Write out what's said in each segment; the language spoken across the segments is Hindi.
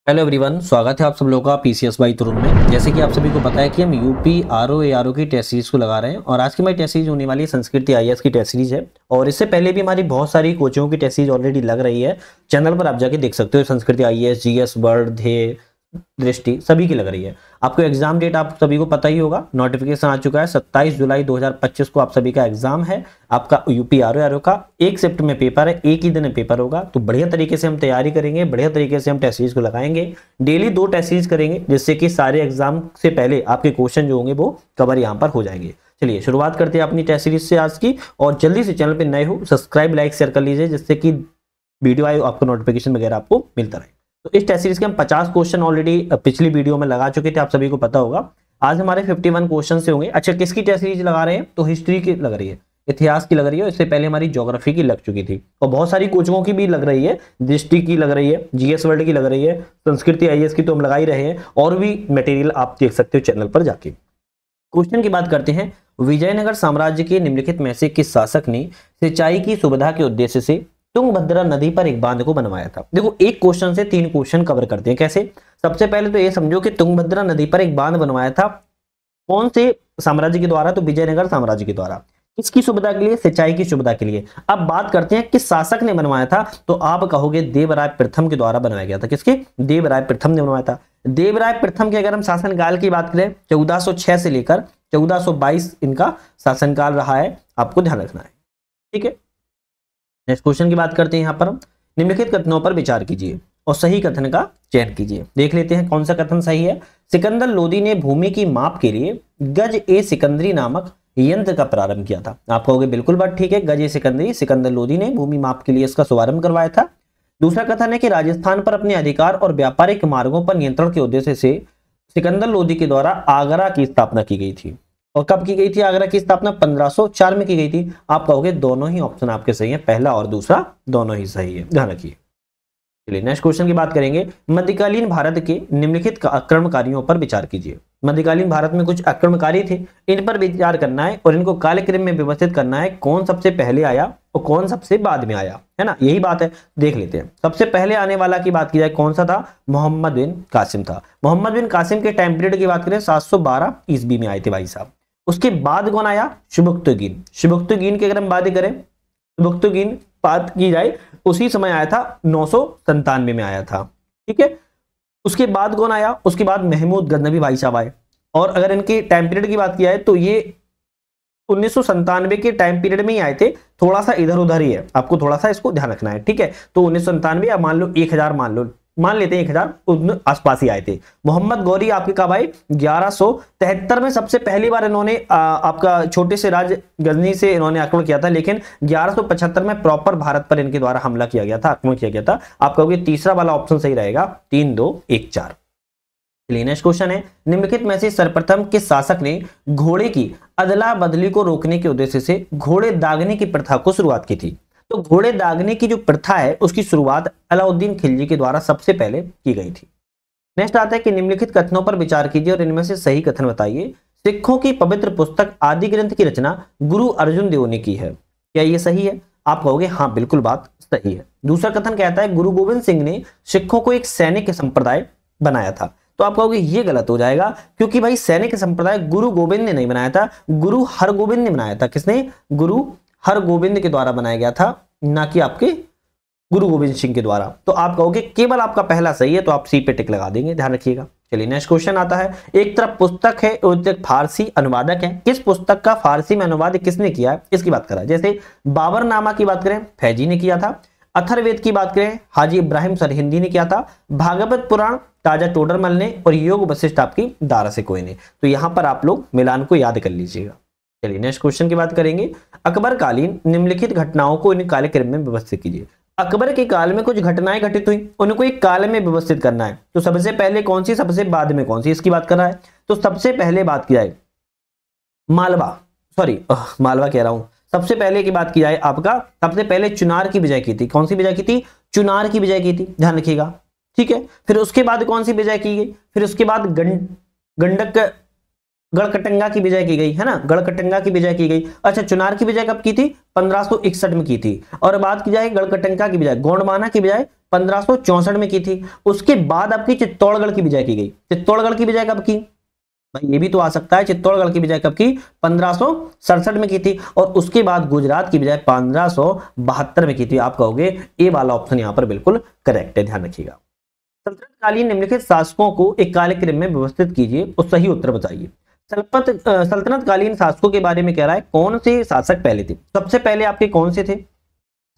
हेलो एवरीवन, स्वागत है आप सब लोगों का पीसीएस बाई तुरुन में। जैसे कि आप सभी को पता है कि हम यूपी आरओ एआरओ की टेस्ट सीरीज को लगा रहे हैं और आज की हमारी टेस्ट सीरीज होने वाली है संस्कृत आईएएस की टेस्ट सीरीज है। और इससे पहले भी हमारी बहुत सारी कोचिंगों की टेस्ट सीरीज ऑलरेडी लग रही है। चैनल पर आप जाके देख सकते हो, संस्कृत आईएएस, जीएस, वर्ड, ध्येय, दृष्टि सभी की लग रही है। आपको एग्जाम डेट आप सभी को पता ही होगा, नोटिफिकेशन आ चुका है 27 जुलाई 2025 को आप सभी का एग्जाम है। आपका यूपी आरओ का 1 शिफ्ट में पेपर है, एक ही दिन में पेपर होगा। तो बढ़िया तरीके से हम तैयारी करेंगे, बढ़िया तरीके से हम टेस्ट सीरीज को लगाएंगे। डेली 2 टेस्ट सीरीज करेंगे जिससे कि सारे एग्जाम से पहले आपके क्वेश्चन जो होंगे वो कवर यहाँ पर हो जाएंगे। चलिए शुरुआत करते हैं अपनी टेस्ट सीरीज से आज की। और जल्दी से चैनल पर नए हो सब्सक्राइब, लाइक, शेयर कर लीजिए जिससे कि वीडियो आए आपको नोटिफिकेशन वगैरह आपको मिलता रहे। तो इस टेस्ट सीरीज के हम 50 क्वेश्चन ऑलरेडी पिछली वीडियो में लगा चुके थे, आप सभी को पता होगा। आज हमारे 51 क्वेश्चन से होंगे। अच्छा, किसकी टेस्ट सीरीज लगा रहे हैं? तो हिस्ट्री की लग रही है, इतिहास की लग रही है। इससे पहले हमारी ज्योग्राफी की लग चुकी थी और बहुत सारी कोचिंगों की भी लग रही है, दृष्टि की लग रही है, जीएस वर्ल्ड की लग रही है, संस्कृत आईएएस की तो हम लगा ही रहे हैं। और भी मटेरियल आप देख सकते हो चैनल पर जाके। क्वेश्चन की बात करते हैं। विजयनगर साम्राज्य के निम्नलिखित में से किस शासक ने सिंचाई की सुविधा के उद्देश्य से तुंगभद्रा नदी पर एक बांध को बनवाया था? देखो, एक क्वेश्चन से 3 क्वेश्चन कवर करते हैं। कैसे? सबसे पहले तो ये समझो कि तुंगभद्रा नदी पर एक बांध बनवाया था कौन से साम्राज्य के द्वारा? तो विजयनगर साम्राज्य के द्वारा। किसकी सुविधा के लिए? सिंचाई की सुविधा के लिए। अब बात करते हैं किस शासक ने बनवाया था, तो आप कहोगे देवराय प्रथम के द्वारा बनाया गया था। किसके? देवराय प्रथम ने बनवाया था। देवराय प्रथम के अगर हम शासनकाल की बात करें, 1406 से लेकर 1422 इनका शासनकाल रहा है, आपको ध्यान रखना है। ठीक है, नेक्स्ट क्वेश्चन की बात करते हैं। यहां पर हम निम्नलिखित कथनों पर विचार कीजिए और सही कथन का चयन कीजिए। देख लेते हैं कौन सा कथन सही है। सिकंदर लोदी ने भूमि की माप के लिए गज ए सिकंदरी नामक यंत्र का प्रारंभ किया था। आप कहोगे बिल्कुल बात ठीक है, गज ए सिकंदरी, सिकंदर लोदी ने भूमि माप के लिए इसका शुभारंभ करवाया था। दूसरा कथन है कि राजस्थान पर अपने अधिकार और व्यापारिक मार्गों पर नियंत्रण के उद्देश्य से सिकंदर लोदी के द्वारा आगरा की स्थापना की गई थी। और कब की गई थी आगरा की स्थापना? 1504 में की गई थी। आप कहोगे दोनों ही ऑप्शन आपके सही है, पहला और दूसरा दोनों ही सही है, ध्यान रखिए। चलिए नेक्स्ट क्वेश्चन की बात करेंगे। मध्यकालीन भारत के निम्नलिखित आक्रमणकारियों पर विचार कीजिए। मध्यकालीन भारत में कुछ आक्रमणकारी थे, इन पर विचार करना है और इनको कालक्रम में व्यवस्थित करना है। कौन सबसे पहले आया और कौन सबसे बाद में आया, है ना, यही बात है। देख लेते हैं। सबसे पहले आने वाला की बात की जाए, कौन सा था? मोहम्मद बिन कासिम था। मोहम्मद बिन कासिम के टाइम पीरियड की बात करें 712 ईस्वी में आए थे भाई साहब। उसके बाद कौन आया? शुभुक्तुगीन। शुभुक्तुगीन की अगर हम बात करें, शुभुक्तुगीन बात की जाए उसी समय आया था, 997 में आया था। ठीक है, उसके बाद कौन आया? उसके बाद महमूद गजनवी भाई साहब आए। और अगर इनके टाइम पीरियड की बात की जाए तो ये 1997 के टाइम पीरियड में ही आए थे, थोड़ा सा इधर उधर ही है, आपको थोड़ा सा इसको ध्यान रखना है। ठीक है, तो 1997 या मान लो 1000, मान लेते हैं 1000 आसपास ही आए थे। मोहम्मद गौरी आपके कब आए? 1173 में सबसे पहली बार इन्होंने आपका छोटे से राज्य गजनी से इन्होंने आक्रमण किया था, लेकिन 1175 में प्रॉपर भारत पर इनके द्वारा हमला किया गया था, आक्रमण किया गया था। आप कहोगे तीसरा वाला ऑप्शन सही रहेगा, 3, 2, 1, 4। चलिए नेक्स्ट क्वेश्चन है। निम्नलिखित में से सर्वप्रथम किस शासक ने घोड़े की अदला बदली को रोकने के उद्देश्य से घोड़े दागने की प्रथा को शुरुआत की थी? तो घोड़े दागने की जो प्रथा है उसकी शुरुआत अलाउद्दीन खिलजी के द्वारा सबसे पहले की गई थी। नेक्स्ट आता है कि निम्नलिखित कथनों पर विचार कीजिए और इनमें से सही कथन बताइए। सिखों की पवित्र पुस्तक आदि ग्रंथ की रचना गुरु अर्जुन देव ने की है। क्या ये सही है? आप कहोगे हाँ बिल्कुल बात सही है। दूसरा कथन कहता है गुरु गोविंद सिंह ने सिखों को एक सैनिक संप्रदाय बनाया था। तो आप कहोगे ये गलत हो जाएगा, क्योंकि भाई सैनिक संप्रदाय गुरु गोविंद ने नहीं बनाया था, गुरु हरगोविंद ने बनाया था। किसने? गुरु हरगोविंद के द्वारा बनाया गया था, ना कि आपके गुरु गोविंद सिंह के द्वारा। तो आप कहोगे केवल आपका पहला सही है, तो आप सी पे टिक लगा देंगे, ध्यान रखिएगा। चलिए नेक्स्ट क्वेश्चन आता है। एक तरफ पुस्तक है और एक फारसी अनुवादक है। किस पुस्तक का फारसी में अनुवाद किसने किया है, इसकी बात करा। जैसे बाबरनामा की बात करें, फैजी ने किया था। अथर्ववेद की बात करें, हाजी इब्राहिम सरहिंदी ने किया था। भागवत पुराण ताजा टोडरमल ने, और योग वशिष्ठ आपकी दारा सिकोई ने। तो यहां पर आप लोग मिलान को याद कर लीजिएगा। चलिए नेक्स्ट क्वेश्चन की बात करेंगे। अकबर कालीन निम्नलिखित घटनाओं को इन कालक्रम में व्यवस्थित कीजिए। अकबर के काल में कुछ घटनाएं घटित हुई, उनको एक काल में व्यवस्थित करना है। तो सबसे पहले कौन सी, सबसे बाद में कौन सी, इसकी बात कर रहा है। तो सबसे पहले बात की जाए मालवा कह रहा हूं, सबसे पहले की बात की जाए आपका, सबसे पहले चुनार की विजय की थी। कौन सी विजय की थी? चुनार की विजय की थी, ध्यान रखिएगा। ठीक है, फिर उसके बाद कौन सी विजय की गई? फिर उसके बाद गढ़कटंगा की विजय की गई है ना, गढ़कटंगा की विजय की गई। अच्छा, चुनार की विजय कब की थी? 1561 में की थी। और बात की जाए गढ़कटंगा की विजय, गोंडवाना की विजय 1564 में की थी। उसके बाद आपकी चित्तौड़गढ़ की विजय की गई। चित्तौड़गढ़ की विजय कब की? भाई ये भी तो आ सकता है, चित्तौड़गढ़ की विजय कब की? 1567 में की थी। और उसके बाद गुजरात की विजय 1572 में की थी। आप कहोगे ए वाला ऑप्शन यहां पर बिल्कुल करेक्ट है, ध्यान रखिएगा। सल्तनतकालीन निम्नलिखित शासकों को एक कालक्रम में व्यवस्थित कीजिए और सही उत्तर बताइए। सल्तनतकालीन शासकों के बारे में कह रहा है, कौन से शासक पहले थे? सबसे पहले आपके कौन से थे?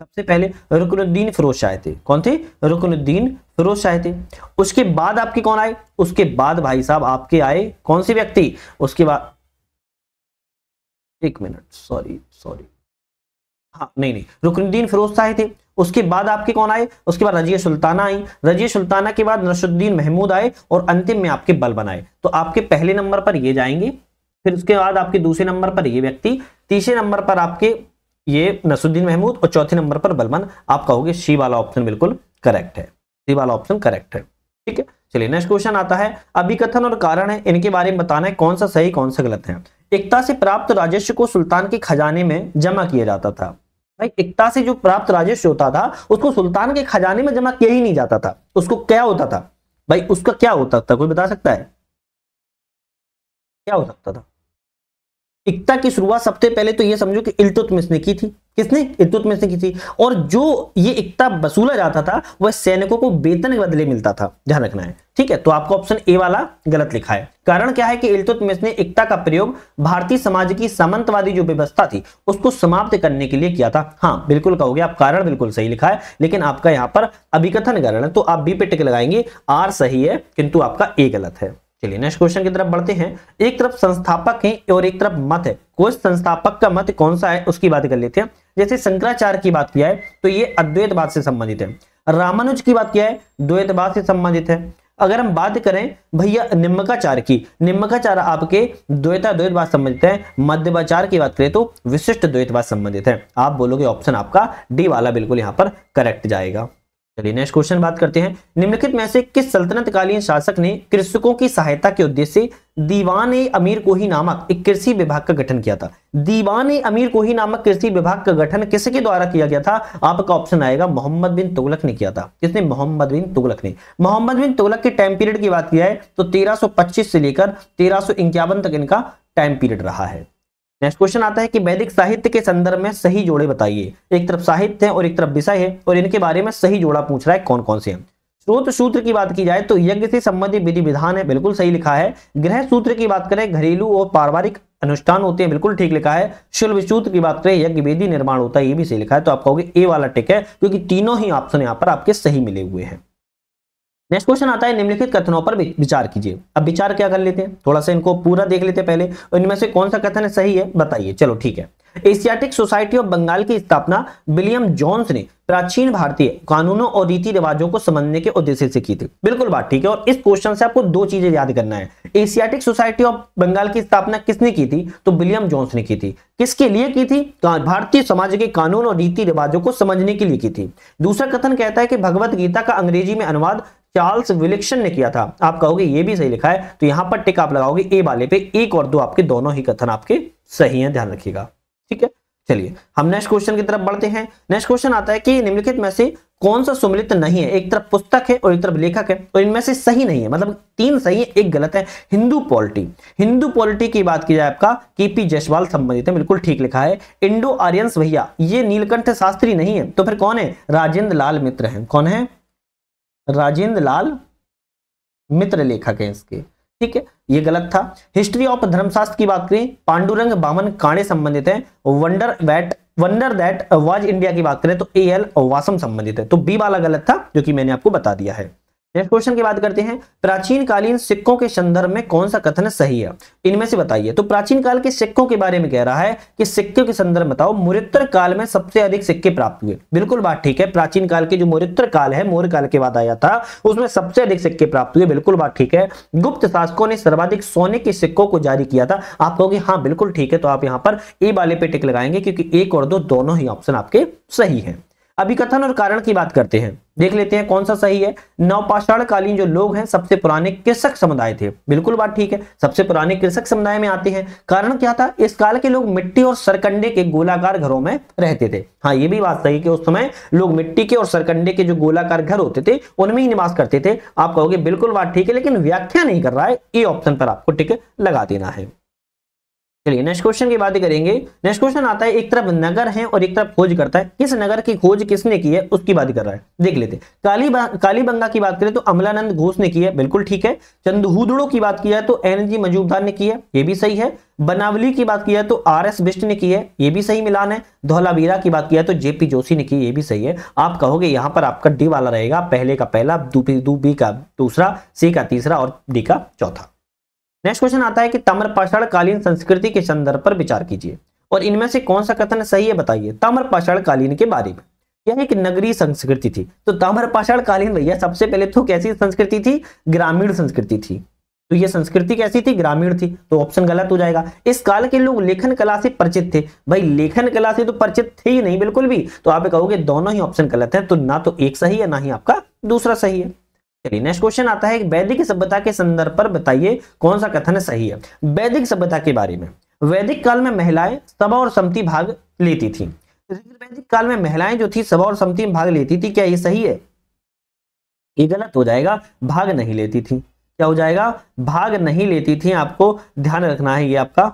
सबसे पहले रुकनुद्दीन फिरोज शाह थे। कौन थे? रुकनुद्दीन फिरोज शाह थे। उसके बाद आपके कौन आए? उसके बाद भाई साहब आपके आए कौन से व्यक्ति? उसके बाद, एक मिनट, सॉरी, हाँ नहीं, रुकनुद्दीन फिरोज शाह थे। उसके बाद आपके कौन आए? उसके बाद रजिया सुल्ताना आई। रजिया सुल्ताना के बाद नसरुद्दीन महमूद आए और अंतिम में आपके बलबन आए। तो आपके पहले नंबर पर ये जाएंगे, फिर उसके बाद आपके दूसरे नंबर पर ये व्यक्ति, तीसरे नंबर पर आपके ये नसरुद्दीन महमूद और चौथे नंबर पर बलबन। आप कहोगे सी वाला ऑप्शन बिल्कुल करेक्ट है, सी वाला ऑप्शन करेक्ट है। ठीक है, चलिए नेक्स्ट क्वेश्चन आता है, अभिकथन और कारण है, इनके बारे में बताना है कौन सा सही कौन सा गलत है। एकता से प्राप्त राजस्व को सुल्तान के खजाने में जमा किया जाता था। भाई एकता से जो प्राप्त राजस्व होता था उसको सुल्तान के खजाने में जमा किया ही नहीं जाता था। उसको क्या होता था? भाई उसका क्या होता था, कोई बता सकता है क्या हो सकता था? एकता की शुरुआत सबसे पहले तो ये समझो कि इल्तुतमिश ने की थी। किसने? इल्तुतमिश ने की थी। और जो ये एकता वसूला जाता था वह सैनिकों को वेतन के बदले मिलता था, ध्यान रखना है। ठीक है, तो आपका ऑप्शन ए वाला गलत लिखा है। कारण क्या है कि इल्तुतमिश ने एकता का प्रयोग भारतीय समाज की सामंतवादी जो व्यवस्था थी उसको समाप्त करने के लिए किया था। हाँ बिल्कुल कहोगे आप, कारण बिल्कुल सही लिखा है, लेकिन आपका यहाँ पर अभिकथन कारण है तो आप बी पे टिक लगाएंगे। आर सही है किंतु आपका ए गलत है। चलिए नेक्स्ट क्वेश्चन की तरफ बढ़ते हैं। एक तरफ संस्थापक है और एक तरफ मत है, कोई संस्थापक का मत कौन सा है उसकी बात कर लेते हैं। जैसे शंकराचार्य की बात किया है तो ये अद्वैतवाद से संबंधित है। रामानुज की बात किया है द्वैतवाद से संबंधित है। अगर हम बात करें भैया निम्मकाचार्य की, निम्मकाचार्य आपके द्वैतवाद संबंधित है। मध्वाचार्य की बात करें तो विशिष्ट द्वैतवाद संबंधित है। आप बोलोगे ऑप्शन आपका डी वाला बिल्कुल यहां पर करेक्ट जाएगा। चलिए नेक्स्ट क्वेश्चन बात करते हैं। निम्नलिखित में से किस सल्तनतकालीन शासक ने कृषकों की सहायता के उद्देश्य से दीवान-ए-अमीर-कोही नामक एक कृषि विभाग का गठन किया था? दीवान-ए-अमीर-कोही नामक कृषि विभाग का गठन किसके द्वारा किया गया था? आपका ऑप्शन आएगा मोहम्मद बिन तुगलक ने किया था। किसने? मोहम्मद बिन तुगलक ने। मोहम्मद बिन तुगलक के टाइम पीरियड की बात किया है तो 1325 से लेकर 1351 तक इनका टाइम पीरियड रहा है। नेक्स्ट क्वेश्चन आता है कि वैदिक साहित्य के संदर्भ में सही जोड़े बताइए। एक तरफ साहित्य है और एक तरफ विषय है और इनके बारे में सही जोड़ा पूछ रहा है कौन कौन से हैं। स्रोत सूत्र की बात की जाए तो यज्ञ से संबंधित विधि विधान है, बिल्कुल सही लिखा है। गृह सूत्र की बात करें घरेलू और पारिवारिक अनुष्ठान होते हैं, बिल्कुल ठीक लिखा है। शुल्ब सूत्र की बात करें यज्ञ वेदी निर्माण होता है, ये भी सही लिखा है। तो आप कहोगे ए वाला टिक है क्योंकि तीनों ही ऑप्शन यहाँ पर आपके सही मिले हुए हैं। नेक्स्ट क्वेश्चन आता है निम्नलिखित कथनों पर विचार कीजिए। अब विचार क्या कर लेते हैं, थोड़ा सा इनको पूरा देख लेते हैं पहले, और इनमें से कौन सा कथन सही है बताइए। चलो ठीक है। एशियाटिक सोसाइटी ऑफ बंगाल की स्थापना विलियम जोन्स ने प्राचीन भारतीय कानूनों और रीति रिवाजों को समझने के उद्देश्य से की थी, बिल्कुल बात ठीक है। और इस क्वेश्चन से आपको दो चीजें याद करना है। एशियाटिक सोसाइटी ऑफ बंगाल की स्थापना किसने की थी? तो विलियम जोन्स ने की थी। किसके लिए की थी? भारतीय समाज के कानून और रीति रिवाजों को समझने के लिए की थी। दूसरा कथन कहता है कि भगवत गीता का अंग्रेजी में अनुवाद चार्ल्स विलिक्सन ने किया था। आप कहोगे ये भी सही लिखा है, तो यहां पर टिक आप लगाओगे ए वाले पे। एक और दो आपके दोनों ही कथन आपके सही हैं, ध्यान रखिएगा। ठीक है, चलिए हम नेक्स्ट क्वेश्चन की तरफ बढ़ते हैं। नेक्स्ट क्वेश्चन आता है कि निम्नलिखित में से कौन सा सुमिलित नहीं है? एक तरफ पुस्तक है और एक तरफ लेखक है, और इनमें से सही नहीं है, मतलब तीन सही है एक गलत है। हिंदू पॉलिटी, हिंदू पॉलिटी की बात की जाए आपका केपी जायसवाल संबंधित है, बिल्कुल ठीक लिखा है। इंडो आर्यंस भैया ये नीलकंठ शास्त्री नहीं है, तो फिर कौन है? राजेंद्र लाल मित्र है। कौन है? राजेंद्र लाल मित्र लेखक है इसके। ठीक है, ये गलत था। हिस्ट्री ऑफ धर्मशास्त्र की बात करें पांडुरंग बामन काणे संबंधित है। वंडर दैट वाज इंडिया की बात करें तो एएल वासम संबंधित है, तो बी वाला गलत था जो कि मैंने आपको बता दिया है। नेक्स्ट क्वेश्चन की बात करते हैं। प्राचीन कालीन सिक्कों के संदर्भ में कौन सा कथन सही है, इनमें से बताइए। तो प्राचीन काल के सिक्कों के बारे में कह रहा है कि सिक्कों के संदर्भ बताओ। मौर्योत्तर काल में सबसे अधिक सिक्के प्राप्त हुए, बिल्कुल बात ठीक है। प्राचीन काल के जो मौर्योत्तर काल है, मौर्य काल के बाद आया था, उसमें सबसे अधिक सिक्के प्राप्त हुए, बिल्कुल बात ठीक है। गुप्त शासकों ने सर्वाधिक सोने के सिक्कों को जारी किया था। आप कहोगे हाँ बिल्कुल ठीक है, तो आप यहाँ पर ए वाले पे टिक लगाएंगे क्योंकि एक और दो दोनों ही ऑप्शन आपके सही है। अभिकथन और कारण की बात करते हैं, देख लेते हैं कौन सा सही है। नवपाषाण कालीन जो लोग हैं सबसे पुराने कृषक समुदाय थे, बिल्कुल बात ठीक है, सबसे पुराने कृषक समुदाय में आते हैं। कारण क्या था, इस काल के लोग मिट्टी और सरकंडे के गोलाकार घरों में रहते थे। हाँ, ये भी बात सही कि उस समय लोग मिट्टी के और सरकंडे के जो गोलाकार घर होते थे उनमें ही निवास करते थे। आप कहोगे बिल्कुल बात ठीक है, लेकिन व्याख्या नहीं कर रहा है, ए ऑप्शन पर आपको टिक लगा देना है। चलिए नेक्स्ट क्वेश्चन की बात करेंगे। नेक्स्ट क्वेश्चन आता है, एक तरफ नगर है और एक तरफ खोज करता है, किस नगर की खोज किसने की है उसकी बात कर रहा है। देख लेते हैं। कालीबंगा की बात करें तो अमलानंद घोष ने की है, बिल्कुल ठीक है। चंदहुदड़ो की बात की है तो एनजी मजूमदार ने की है, ये भी सही है। बनावली की बात किया तो आरएस बिष्ट ने की है, ये भी सही मिलान है। धौलावीरा की बात किया तो जेपी जोशी ने की, ये भी सही है। आप कहोगे यहां पर आपका डी वाला रहेगा, पहले का पहला, बी का दूसरा, सी का तीसरा और डी का चौथा। नेक्स्ट क्वेश्चन आता है कि ताम्रपाषाण कालीन संस्कृति के संदर्भ पर विचार कीजिए और इनमें से कौन सा कथन सही है बताइए। ताम्रपाषाण कालीन के बारे में, यह एक नगरीय संस्कृति थी। तो ताम्रपाषाण कालीन भैया सबसे पहले तो कैसी संस्कृति थी, ग्रामीण संस्कृति थी। तो ये संस्कृति कैसी थी, ग्रामीण थी, तो ऑप्शन गलत हो जाएगा। इस काल के लोग लेखन कला से परिचित थे, भाई लेखन कला से तो परिचित थे ही नहीं बिल्कुल भी, तो आप कहोगे दोनों ही ऑप्शन गलत है, तो ना तो एक सही है ना ही आपका दूसरा सही है। चलिए नेक्स्ट क्वेश्चन आता है, वैदिक सभ्यता के संदर्भ पर बताइए कौन सा कथन सही है। वैदिक सभ्यता के बारे में, वैदिक काल में महिलाएं सभा और समिति भाग लेती थी। वैदिक काल में महिलाएं जो थी सभा और समिति में भाग लेती थी, क्या ये सही है? ये गलत हो जाएगा, भाग नहीं लेती थी। क्या हो जाएगा, भाग नहीं लेती थी, आपको ध्यान रखना है, ये आपका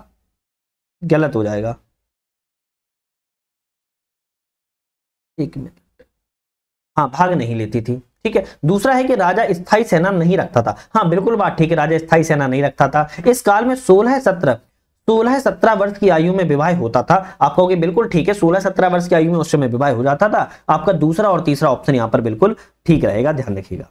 गलत हो जाएगा। एक मिनट, हाँ भाग नहीं लेती थी, ठीक है। दूसरा है कि राजा स्थायी सेना नहीं रखता था, हाँ बिल्कुल बात ठीक है, राजा स्थायी सेना नहीं रखता था। इस काल में 16-17 वर्ष की आयु में विवाह होता था। आप कहोगे बिल्कुल ठीक है, 16-17 वर्ष की आयु में उस समय विवाह हो जाता था। आपका दूसरा और तीसरा ऑप्शन यहाँ पर बिल्कुल ठीक रहेगा, ध्यान रखिएगा,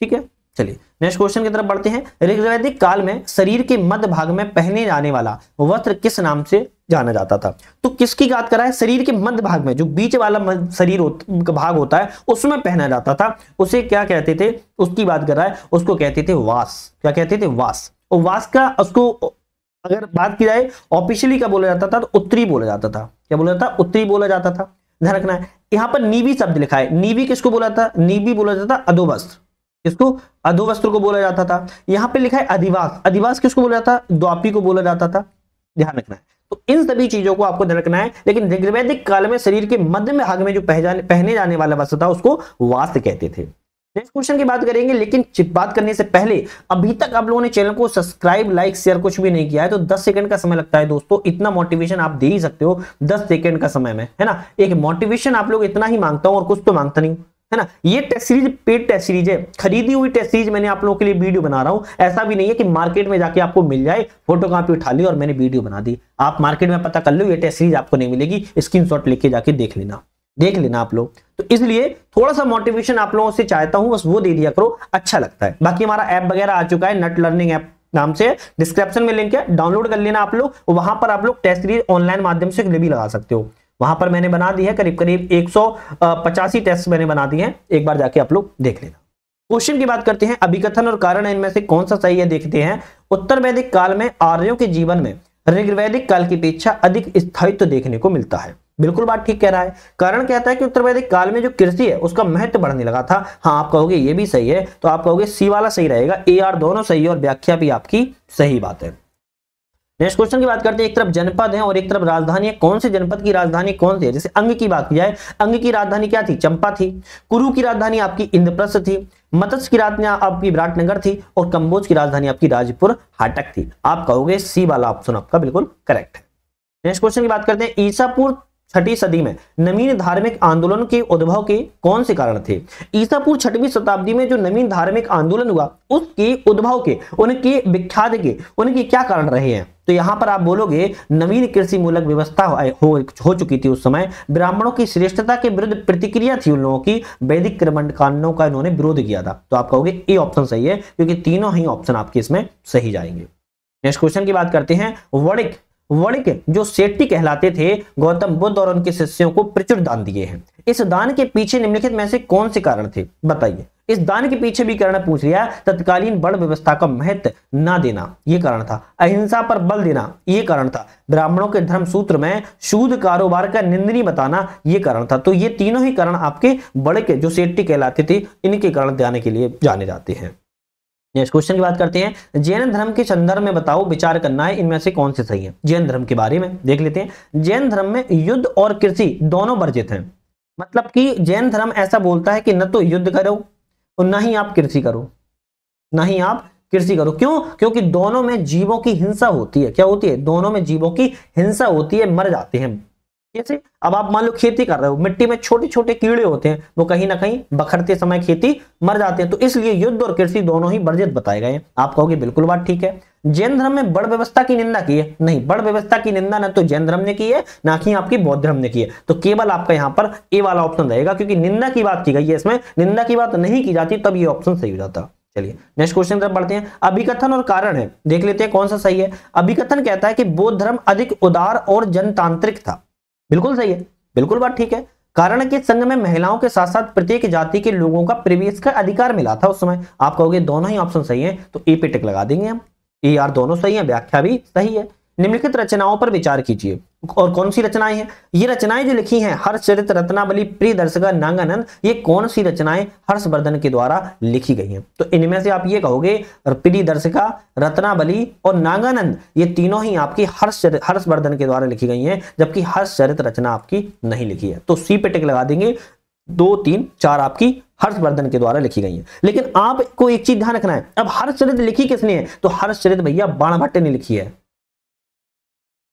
ठीक है। चलिए नेक्स्ट क्वेश्चन की तरफ बढ़ते हैं। ऋग्वैदिक काल में शरीर के मध्य भाग में पहने जाने वाला वस्त्र किस नाम से जाना जाता था? तो किसकी बात कर रहा है, शरीर के मध्य भाग में जो बीच वाला शरीर का भाग होता है उसमें पहना जाता था, उसे क्या कहते थे, उसकी बात कर रहा है, उसको कहते थे वास। क्या कहते थे, वास। और वास का उसको अगर बात की जाए ऑफिशियली क्या बोला जाता था, तो उत्तरी बोला जाता था। क्या बोला जाता, उत्तरी बोला जाता था, ध्यान रखना है। यहाँ पर नीवी शब्द लिखा है, नीवी किसको बोला था, नीवी बोला जाता अधोवस्त्र, किसको, अधोवस्त्र को बोला जाता था। यहाँ पे लिखा है अधिवास, अधिवास किसको बोला जाता, द्वापी को बोला जाता था, ध्यान रखना है। तो इन सभी चीजों को आपको ध्यान रखना है। लेकिन ऋग्वैदिक काल में शरीर के मध्य में भाग में जो पहने जाने वाला वस्त्र था उसको वास्त्र कहते थे। नेक्स्ट क्वेश्चन की बात करेंगे, लेकिन बात करने से पहले अभी तक आप लोगों ने चैनल को सब्सक्राइब, लाइक, शेयर कुछ भी नहीं किया है तो 10 सेकंड का समय लगता है दोस्तों, इतना मोटिवेशन आप दे ही सकते हो 10 सेकंड का समय में, है ना। एक मोटिवेशन आप लोग इतना ही मांगता हूं और कुछ तो मांगता नहीं, है ना। ये test series paid test series है, खरीदी हुई टेस्ट सीरीज मैंने आप लोगों के लिए वीडियो बना रहा हूं। ऐसा भी नहीं है कि मार्केट में जाके आपको मिल जाए, फोटो कॉपी उठा ली और मैंने वीडियो बना दी। आप मार्केट में पता कर लो, ये टेस्ट सीरीज आपको नहीं मिलेगी, स्क्रीनशॉट लेके जाके देख लेना आप लोग। तो इसलिए थोड़ा सा मोटिवेशन आप लोगों से चाहता हूं, बस वो दे दिया करो, अच्छा लगता है। बाकी हमारा ऐप वगैरह आ चुका है, नट लर्निंग ऐप नाम से, डिस्क्रिप्शन में लिंक है, डाउनलोड कर लेना आप लोग। वहां पर आप लोग टेस्ट सीरीज ऑनलाइन माध्यम से भी लगा सकते हो। वहां पर मैंने बना दी है करीब 185 टेस्ट मैंने बना दी है, एक बार जाके आप लोग देख लेना। क्वेश्चन की बात करते हैं, अभिकथन और कारण इनमें से कौन सा सही है देखते हैं। उत्तर वैदिक काल में आर्यों के जीवन में ऋग्वैदिक काल की अपेक्षा अधिक स्थायित्व देखने को मिलता है। बिल्कुल बात ठीक कह रहा है। कारण कहता है कि उत्तर वैदिक काल में जो कृषि है उसका महत्व बढ़ने लगा था। हाँ आप कहोगे ये भी सही है, तो आप कहोगे सी वाला सही रहेगा, ए आर दोनों सही है और व्याख्या भी आपकी सही बात है। नेक्स्ट क्वेश्चन की बात करते हैं, एक तरफ जनपद है और एक तरफ राजधानी है, कौन से जनपद की राजधानी कौन सी है। जैसे अंग की बात की जाए, अंग की राजधानी क्या थी, चंपा थी। कुरु की राजधानी आपकी इंद्रप्रस्थ थी। मत्स्य की राजधानी आपकी विराटनगर थी और कंबोज की राजधानी आपकी राजपुर हाटक थी। आप कहोगे सी वाला ऑप्शन आपका बिल्कुल करेक्ट है। नेक्स्ट क्वेश्चन की बात करते हैं, ईसा पूर्व 6वीं सदी में नवीन धार्मिक आंदोलन के उद्भव के कौन से कारण थे। ईसा पूर्व 6वीं शताब्दी में जो नवीन धार्मिक आंदोलन हुआ उसके उद्भव के, उनके विख्यात के, उनके क्या कारण रहे हैं। तो यहां पर आप बोलोगे नवीन कृषि मूलक व्यवस्था हो चुकी थी उस समय, ब्राह्मणों की श्रेष्ठता के विरुद्ध प्रतिक्रिया थी उन लोगों की, वैदिक कर्मकांडों का इन्होंने विरोध किया था। तो आप कहोगे ए ऑप्शन सही है, क्योंकि तीनों ही ऑप्शन आपके इसमें सही जाएंगे। नेक्स्ट क्वेश्चन की बात करते हैं, वणिक जो सेट्टी कहलाते थे, गौतम बुद्ध और उनके शिष्यों को प्रचुर दान दिए हैं। इस दान के पीछे निम्नलिखित में से कौन से कारण थे, बताइए। इस दान के पीछे भी कारण पूछ लिया। तत्कालीन बड़ व्यवस्था का महत्व ना देना, ये कारण था। अहिंसा पर बल देना, ये कारण था। ब्राह्मणों के धर्म सूत्र में सूद कारोबार का निंदनीय बताना, ये कारण था। तो ये तीनों ही कारण आपके बड़े के जो सेट्टी कहलाते थे, इनके कारण जाने के लिए जाने जाते हैं। नेक्स्ट क्वेश्चन की बात करते हैं। जैन धर्म के संदर्भ में बताओ, विचार करना है इनमें से कौन से सही है। जैन धर्म के बारे में देख लेते हैं। जैन धर्म में युद्ध और कृषि दोनों वर्जित हैं। मतलब कि जैन धर्म ऐसा बोलता है कि न तो युद्ध करो और ना ही आप कृषि करो, ना ही आप कृषि करो। क्यों? क्योंकि दोनों में जीवों की हिंसा होती है। क्या होती है? दोनों में जीवों की हिंसा होती है, मर जाते हैं। जैसे अब आप मान लो खेती कर रहे हो, मिट्टी में छोटे छोटे कीड़े होते हैं, वो कहीं ना कहीं बखरते समय खेती मर जाते हैं। तो इसलिए युद्ध और कृषि दोनों ही वर्जित बताए गए हैं। आप कहोगे बिल्कुल बात ठीक है। जैन धर्म में बड़ व्यवस्था की निंदा की है? नहीं, बड़ व्यवस्था की निंदा ना तो जैन धर्म ने की है, ना ही आपकी बौद्ध धर्म ने की है। तो केवल आपका यहाँ पर ए वाला ऑप्शन रहेगा, क्योंकि निंदा की बात की गई है, इसमें निंदा की बात नहीं की जाती, तब ये ऑप्शन सही हो जाता। चलिए नेक्स्ट क्वेश्चन तरफ बढ़ते हैं। अभिकथन और कारण है, देख लेते हैं कौन सा सही है। अभिकथन कहता है कि बौद्ध धर्म अधिक उदार और जनतांत्रिक था। बिल्कुल सही है, बिल्कुल बात ठीक है। कारण के संघ में महिलाओं के साथ साथ प्रत्येक जाति के लोगों का प्रवेश का अधिकार मिला था उस समय। आप कहोगे दोनों ही ऑप्शन सही है, तो ए पे टिक लगा देंगे हम। ए यार दोनों सही है, व्याख्या भी सही है। निम्नलिखित रचनाओं पर विचार कीजिए। और कौन सी रचनाएं हैं ये? रचनाएं जो लिखी हैं, हर्षचरित, रत्नावली, प्रियदर्शिका, नागानंद, ये कौन सी रचनाएं हर्षवर्धन के द्वारा लिखी गई हैं? तो इनमें से आप ये कहोगे प्रियदर्शिका, रत्नावली और नागानंद, ये तीनों ही आपकी हर्षवर्धन के द्वारा लिखी गई हैं, जबकि हर्षचरित रचना आपकी नहीं लिखी है। तो सी पे टिक लगा देंगे। 2, 3, 4 आपकी हर्षवर्धन के द्वारा लिखी गई है। लेकिन आपको एक चीज ध्यान रखना है, अब हर्षचरित लिखी किसने है? तो हर्षचरित भैया बाणभट्ट ने लिखी है।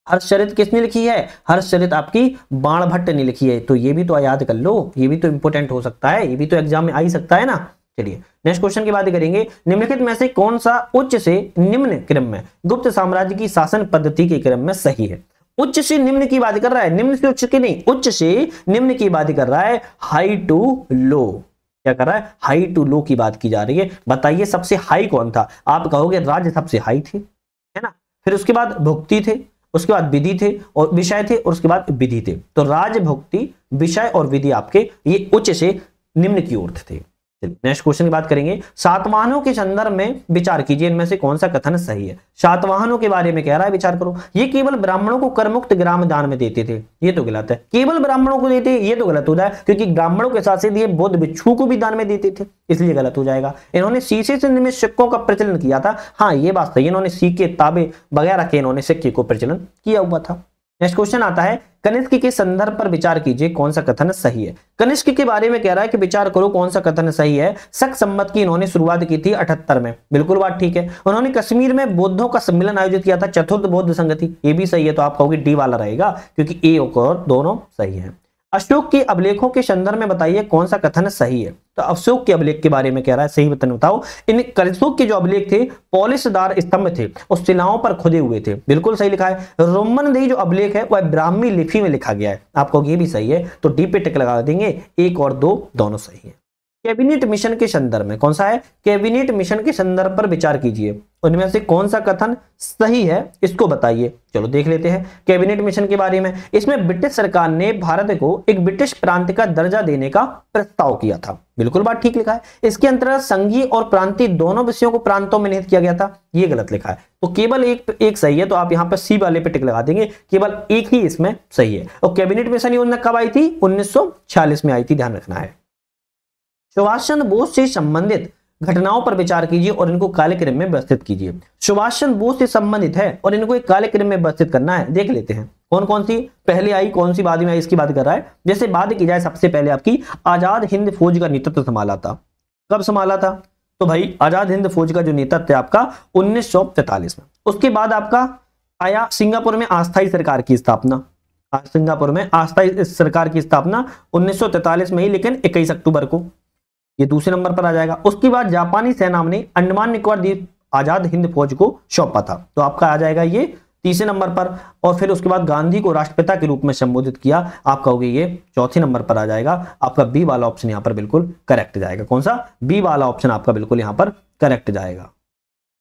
हर्षचरित किसने लिखी है? हर्षचरित आपकी बाणभट्ट ने लिखी है। तो ये भी तो याद कर लो, ये भी तो इंपोर्टेंट हो सकता है, ये भी तो एग्जाम में आ ही सकता है ना। चलिए नेक्स्ट क्वेश्चन की बात करेंगे। निम्नलिखित में से कौन सा उच्च से निम्न क्रम में गुप्त साम्राज्य की शासन पद्धति के क्रम में सही है? उच्च से निम्न की बात कर रहा है, निम्न से उच्च की नहीं, उच्च से निम्न की बात कर रहा है। हाई टू लो, क्या कर रहा है? हाई टू लो की बात की जा रही है। बताइए सबसे हाई कौन था? आप कहोगे राज्य सबसे हाई थे, है ना। फिर उसके बाद भुक्ति थे, उसके बाद विधि थे और विषय थे, और उसके बाद विधि थे। तो राज, भुक्ति, विषय और विधि आपके ये उच्च से निम्न की ओर थे। नेक्स्ट क्वेश्चन की बात करेंगे। सातवाहनों के संदर्भ में विचार कीजिए, इनमें से कौन सा कथन सही है? सातवाहनों के बारे में कह रहा है, विचार करो। ये केवल ब्राह्मणों को करमुक्त ग्राम दान में देते थे, ये तो गलत है। केवल ब्राह्मणों को देते, ये तो गलत हो जाए, क्योंकि ब्राह्मणों के साथ साथ ये बौद्ध भिक्षुओं को भी दान में देते थे, इसलिए गलत हो जाएगा। इन्होंने शीशे से निर्मित सिक्कों का प्रचलन किया था, हाँ ये बात सही, इन्होंने सिक्के, ताबे वगैरह के इन्होंने सिक्के को प्रचलन किया हुआ था। नेक्स्ट क्वेश्चन आता है। कनिष्क के संदर्भ पर विचार कीजिए, कौन सा कथन सही है? कनिष्क के बारे में कह रहा है कि विचार करो कौन सा कथन सही है। शक संवत की इन्होंने शुरुआत की थी 78 में, बिल्कुल बात ठीक है। उन्होंने कश्मीर में बौद्धों का सम्मेलन आयोजित किया था, चतुर्थ बौद्ध संगति, ये भी सही है। तो आप कहोगे डी वाला रहेगा, क्योंकि ए और दोनों सही है। अशोक के अभिलेखों के संदर्भ में बताइए कौन सा कथन सही है? तो अशोक के अभिलेख के बारे में कह रहा है, सही वतन बताओ। इन अशोक के जो अभिलेख थे पॉलिशदार स्तंभ थे और शिलाओं पर खुदे हुए थे, बिल्कुल सही लिखा है। रोमनदेही जो अभिलेख है वह ब्राह्मी लिपि में लिखा गया है, आपको ये भी सही है। तो डी पे टिक लगा देंगे, 1 और 2 दोनों सही है। कैबिनेट मिशन के संदर्भ में कौन सा है? कैबिनेट मिशन के संदर्भ पर विचार कीजिए, उनमें से कौन सा कथन सही है इसको बताइए। चलो देख लेते हैं कैबिनेट मिशन के बारे में। इसमें ब्रिटिश सरकार ने भारत को एक ब्रिटिश प्रांत का दर्जा देने का प्रस्ताव किया था, बिल्कुल बात ठीक लिखा है। इसके अंतर्गत संघीय और प्रांतीय दोनों विषयों को प्रांतों में निहित किया गया था, ये गलत लिखा है। तो केवल एक सही है, तो आप यहाँ पर सी वाले पे टिक लगा देंगे, केवल एक ही इसमें सही है। और कैबिनेट मिशन योजना कब आई थी? 1946 में आई थी, ध्यान रखना है। सुभाष चंद्र बोस से संबंधित घटनाओं पर विचार कीजिए और इनको काले क्रम में व्यवस्थित कीजिए। सुभाष चंद्र बोस से संबंधित है और इनको एक काले क्रम में व्यवस्थित करना है, देख लेते हैं कौन कौन सी पहले आई, कौन सी बाद में आई, इसकी बात कर रहा है। जैसे बात की जाए, सबसे पहले आपकी आजाद हिंद फौज का नेतृत्व संभाला था। कब संभाला था? तो भाई आजाद हिंद फौज का जो नेतृत्व है आपका 1943 में। उसके बाद आपका आया सिंगापुर में अस्थायी सरकार की स्थापना, सिंगापुर में अस्थायी सरकार की स्थापना 1943 में ही, लेकिन 21 अक्टूबर को, ये दूसरे नंबर पर आ जाएगा। उसके बाद जापानी सेना ने अंडमान निकोबार द्वीप आजाद हिंद फौज को सौंपा था, तो आपका आ जाएगा ये तीसरे नंबर पर। और फिर उसके बाद गांधी को राष्ट्रपिता के रूप में संबोधित किया, आप कहोगे ये चौथे नंबर पर आ जाएगा। आपका बी वाला ऑप्शन यहाँ पर बिल्कुल करेक्ट जाएगा। कौन सा? बी वाला ऑप्शन आपका बिल्कुल यहाँ पर करेक्ट जाएगा।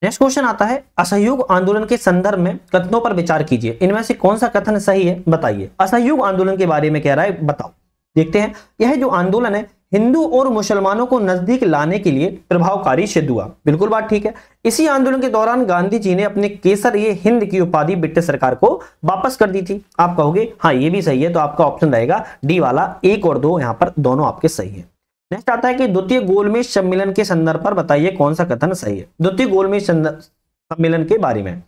नेक्स्ट क्वेश्चन आता है, असहयोग आंदोलन के संदर्भ में कथनों पर विचार कीजिए, इनमें से कौन सा कथन सही है बताइए। असहयोग आंदोलन के बारे में कह रहा है, बताओ। देखते हैं, यह जो आंदोलन है हिंदू और मुसलमानों को नजदीक लाने के लिए प्रभावकारी सिद्ध हुआ। बिल्कुल बात ठीक है। इसी आंदोलन के दौरान गांधी जी ने अपने केसर ये हिंद की उपाधि ब्रिटिश सरकार को वापस कर दी थी। आप कहोगे हाँ ये भी सही है, तो आपका ऑप्शन रहेगा डी वाला, 1 और 2 यहां पर दोनों आपके सही है। नेक्स्ट आता है कि द्वितीय गोलमेज सम्मेलन के संदर्भ पर बताइए कौन सा कथन सही है। द्वितीय गोलमेज सम्मेलन के बारे में,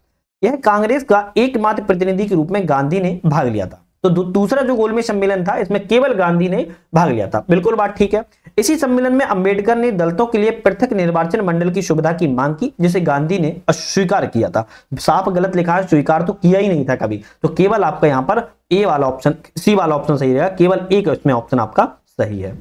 यह कांग्रेस का एकमात्र प्रतिनिधि के रूप में गांधी ने भाग लिया था। तो दूसरा जो गोलमेज सम्मेलन था इसमें केवल गांधी ने भाग लिया था। बिल्कुल बात ठीक है। इसी सम्मेलन में अंबेडकर ने दलितों के लिए पृथक निर्वाचन मंडल की सुविधा की मांग की, जिसे गांधी ने अस्वीकार किया था। साफ गलत लिखा है, स्वीकार तो किया ही नहीं था कभी। तो केवल आपका यहां पर ए वाला ऑप्शन, सी वाला ऑप्शन सही रहेगा, केवल एक इसमें ऑप्शन आपका सही है।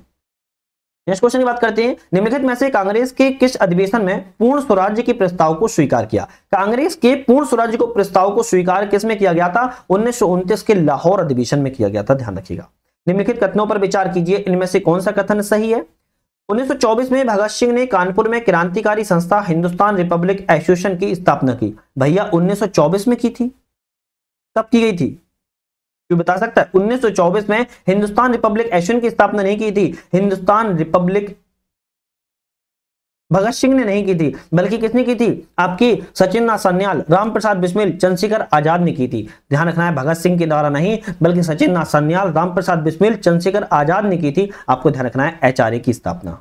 नेक्स्ट क्वेश्चन की बात करते हैं, निम्नलिखित में से कांग्रेस के किस अधिवेशन में पूर्ण स्वराज्य के प्रस्ताव को स्वीकार किया। कांग्रेस के पूर्ण स्वराज्य को प्रस्ताव को स्वीकार किसमें किया गया था? 1929 के लाहौर अधिवेशन में किया गया था, ध्यान रखिएगा। निम्नलिखित कथनों पर विचार कीजिए, इनमें से कौन सा कथन सही है। 1924 में भगत सिंह ने कानपुर में क्रांतिकारी संस्था हिंदुस्तान रिपब्लिक एसोसिएशन की स्थापना की। भैया 1924 में की थी, कब की गई थी? बता सकता है? 1924 में हिंदुस्तान रिपब्लिक एसोसिएशन की स्थापना नहीं की थी। हिंदुस्तान रिपब्लिक भगत सिंह ने नहीं की थी, बल्कि किसने की थी? आपकी सचिन सान्याल, रामप्रसाद बिस्मिल, चंद्रशेखर आजाद ने की थी। ध्यान रखना है, भगत सिंह के द्वारा नहीं, बल्कि सचिन सान्याल, रामप्रसाद बिस्मिल, चंद्रशेखर आजाद ने की थी। आपको ध्यान रखना है एचआरए की स्थापना।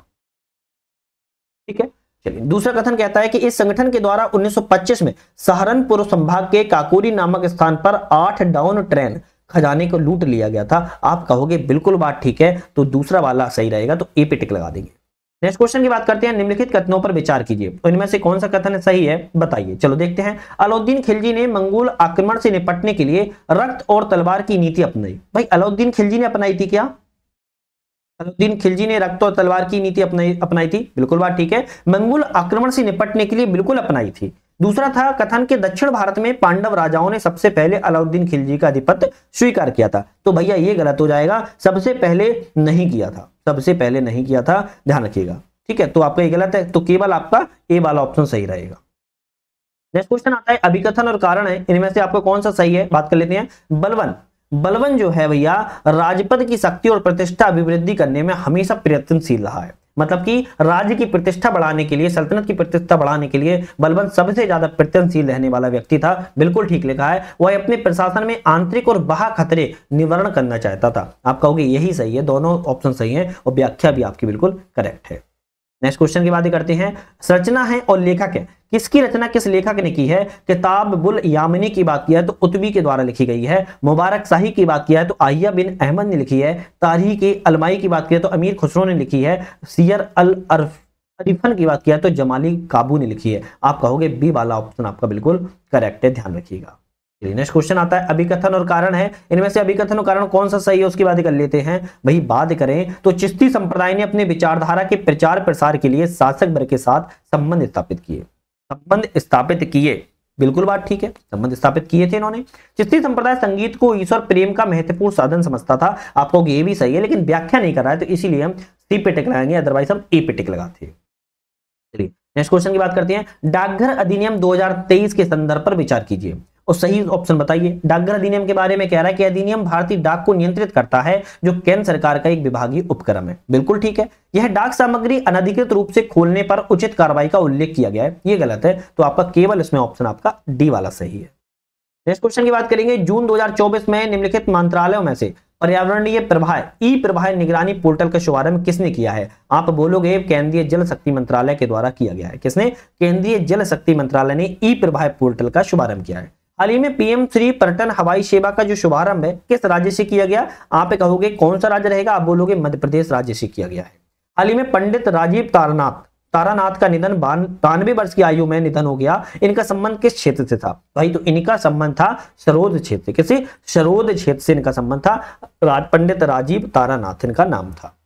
ठीक है, चलिए दूसरा कथन कहता है कि इस संगठन के द्वारा 1925 में सहारनपुर संभाग के काकोरी नामक स्थान पर 8 डाउन ट्रेन खजाने को लूट लिया गया था। आप कहोगे बिल्कुल बात ठीक है, तो दूसरा वाला सही रहेगा, तो ए पे टिक लगा देंगे। नेक्स्ट क्वेश्चन की बात करते हैं, निम्नलिखित कथनों पर विचार कीजिए, तो इनमें से कौन सा कथन सही है बताइए। चलो देखते हैं। अलाउद्दीन खिलजी ने मंगोल आक्रमण से निपटने के लिए रक्त और तलवार की नीति अपनाई। भाई अलाउद्दीन खिलजी ने अपनाई थी क्या? अलाउद्दीन खिलजी ने रक्त और तलवार की नीति अपनाई थी, बिल्कुल बात ठीक है। मंगोल आक्रमण से निपटने के लिए बिल्कुल अपनाई थी। दूसरा था कथन के दक्षिण भारत में पांडव राजाओं ने सबसे पहले अलाउद्दीन खिलजी का आधिपत्य स्वीकार किया था। तो भैया ये गलत हो जाएगा, सबसे पहले नहीं किया था, सबसे पहले नहीं किया था, ध्यान रखिएगा। ठीक है, तो आपका ये गलत है, तो केवल आपका ए वाला ऑप्शन सही रहेगा। नेक्स्ट क्वेश्चन आता है, अभिकथन और कारण है, इनमें से आपको कौन सा सही है बात कर लेते हैं। बलवन जो है भैया राजपद की शक्ति और प्रतिष्ठा अभिवृद्धि करने में हमेशा प्रयत्नशील रहा है। मतलब कि राज्य की प्रतिष्ठा बढ़ाने के लिए, सल्तनत की प्रतिष्ठा बढ़ाने के लिए बलबन सबसे ज्यादा प्रयत्नशील रहने वाला व्यक्ति था। बिल्कुल ठीक लिखा है। वह अपने प्रशासन में आंतरिक और बाह्य खतरे निवारण करना चाहता था। आप कहोगे यही सही है, दोनों ऑप्शन सही है और व्याख्या भी आपकी बिल्कुल करेक्ट है। नेक्स्ट क्वेश्चन की बात करते हैं, रचना है और लेखक है, किसकी रचना किस लेखक ने की है। किताब बुल यामिनी की बात किया है तो उत्बी के द्वारा लिखी गई है। मुबारक शाही की बात किया है तो आहिया बिन अहमद ने लिखी है। तारीख अलमाई की बात किया तो अमीर खुसरो ने लिखी है। सियर अल अरिफन की बात किया तो जमाली काबू ने लिखी है। आप कहोगे बी वाला ऑप्शन आपका बिल्कुल करेक्ट है, ध्यान रखिएगा। नेक्स्ट क्वेश्चन आता है, अभिकथन और कारण है, इनमें से अभिकथन और कारण कौन सा सही है उसकी बात कर लेते हैं। भाई बात करें तो चिश्ती संप्रदाय ने अपने विचारधारा के प्रचार प्रसार के लिए शासक वर्ग के साथ संबंध स्थापित किए। बिल्कुल बात ठीक है, संबंध स्थापित किए थे इन्होंने। चिश्ती संप्रदाय संगीत को ईश्वर प्रेम का महत्वपूर्ण साधन समझता था। आपको ये भी सही है, लेकिन व्याख्या नहीं कर रहा है, तो इसीलिए हम सी पे टिक लगाएंगे, अदरवाइज हम ए पे टिक लगाते हैं। चलिए नेक्स्ट क्वेश्चन की बात करते हैं, डाकघर अधिनियम 2023 के संदर्भ पर विचार कीजिए और सही ऑप्शन बताइए। डाकघर अधिनियम के बारे में कह रहा है कि अधिनियम भारतीय डाक को नियंत्रित करता है, जो केंद्र सरकार का एक विभागीय उपक्रम है। बिल्कुल ठीक है। यह डाक सामग्री अनधिकृत रूप से खोलने पर उचित कार्रवाई का उल्लेख किया गया है, ये गलत है, तो आपका केवल इसमें ऑप्शन आपका डी वाला सही है। नेक्स्ट क्वेश्चन की बात करेंगे, जून 2024 में निम्नलिखित मंत्रालयों में से पर्यावरणीय प्रवाह ई प्रवाह निगरानी पोर्टल का शुभारंभ किसने किया है। आप बोलोगे केंद्रीय जल शक्ति मंत्रालय के द्वारा किया गया है। किसने? केंद्रीय जल शक्ति मंत्रालय ने ई प्रवाह पोर्टल का शुभारंभ किया है। हाल ही में पीएम श्री पर्यटन हवाई सेवा का जो शुभारंभ है किस राज्य से किया गया? आप कहोगे कौन सा राज्य रहेगा? आप बोलोगे मध्य प्रदेश राज्य से किया गया है। हाल ही में पंडित राजीव तारानाथ का निधन 92 वर्ष की आयु में निधन हो गया। इनका संबंध किस क्षेत्र से था? भाई तो इनका संबंध था सरोद क्षेत्र। किसी सरोद क्षेत्र से इनका संबंध था। पंडित राजीव तारानाथ इनका नाम था।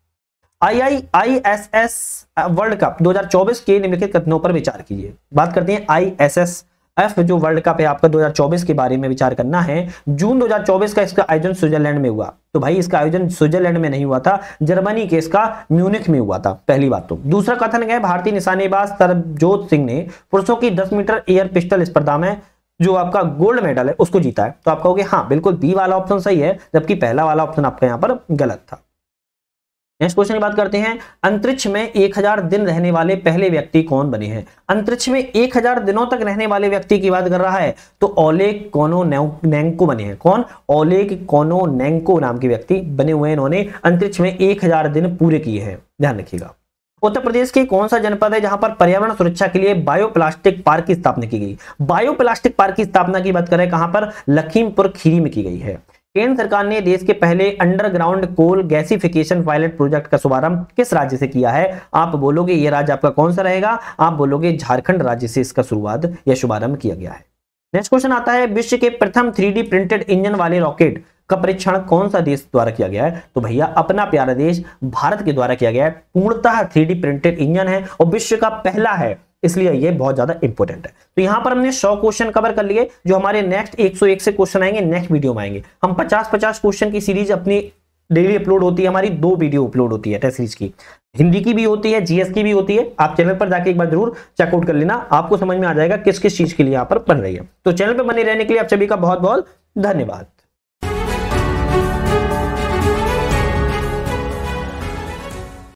IISS वर्ल्ड कप 2024 के निम्नलिखित कथनों पर विचार कीजिए। बात करते हैं ISS एफ जो वर्ल्ड कप है आपका 2024 के बारे में विचार करना है, जून 2024 का इसका आयोजन स्विट्जरलैंड में हुआ। तो भाई इसका आयोजन स्विट्जरलैंड में नहीं हुआ था, जर्मनी के इसका म्यूनिख में हुआ था, पहली बात। तो दूसरा कथन है भारतीय निशानेबाज सरबजोत सिंह ने पुरुषों की 10 मीटर एयर पिस्टल स्पर्धा में जो आपका गोल्ड मेडल है उसको जीता है। तो आप कहोगे हाँ बिल्कुल बी वाला ऑप्शन सही है, जबकि पहला वाला ऑप्शन आपका यहाँ पर गलत था। नेक्स्ट क्वेश्चन की बात करते हैं, अंतरिक्ष में 1000 दिन रहने वाले पहले व्यक्ति कौन बने हैं? अंतरिक्ष में 1000 दिनों तक रहने वाले व्यक्ति की बात कर रहा है तो ओलेग कोनोनेंको बने हैं। कौन? ओलेग कोनोनेंको नाम के व्यक्ति बने हुए हैं, इन्होंने अंतरिक्ष में 1000 दिन पूरे किए हैं, ध्यान रखिएगा। उत्तर प्रदेश के कौन सा जनपद है जहां पर पर्यावरण सुरक्षा के लिए बायोप्लास्टिक पार्क की स्थापना की गई? बायोप्लास्टिक पार्क की स्थापना की बात करें कहां पर? लखीमपुर खीरी में की गई है। केंद्र सरकार ने देश के पहले underground coal gasification pilot project का शुभारंभ किस राज्य से किया है? आप बोलोगे ये राज्य आपका कौन सा रहेगा? आप बोलोगे झारखंड राज्य से इसका शुरुआत या शुभारंभ किया गया है। नेक्स्ट क्वेश्चन आता है, विश्व के प्रथम 3D प्रिंटेड इंजन वाले रॉकेट का परीक्षण कौन सा देश द्वारा किया गया है? तो भैया अपना प्यारा देश भारत के द्वारा किया गया है। पूर्णतः 3D प्रिंटेड इंजन है और विश्व का पहला है, इसलिए ये बहुत ज्यादा इंपॉर्टेंट है। तो यहां पर हमने 100 क्वेश्चन कवर कर लिए, जो हमारे नेक्स्ट 101 से क्वेश्चन आएंगे नेक्स्ट वीडियो में आएंगे। हम 50-50 क्वेश्चन की सीरीज अपनी डेली अपलोड होती है, हमारी 2 वीडियो अपलोड होती है टेस्ट सीरीज की, हिंदी की भी होती है, जीएस की भी होती है। आप चैनल पर जाके एक बार जरूर चेकआउट कर लेना, आपको समझ में आ जाएगा किस किस चीज के लिए यहाँ पर बन रही है। तो चैनल पर बने रहने के लिए आप सभी का बहुत बहुत धन्यवाद।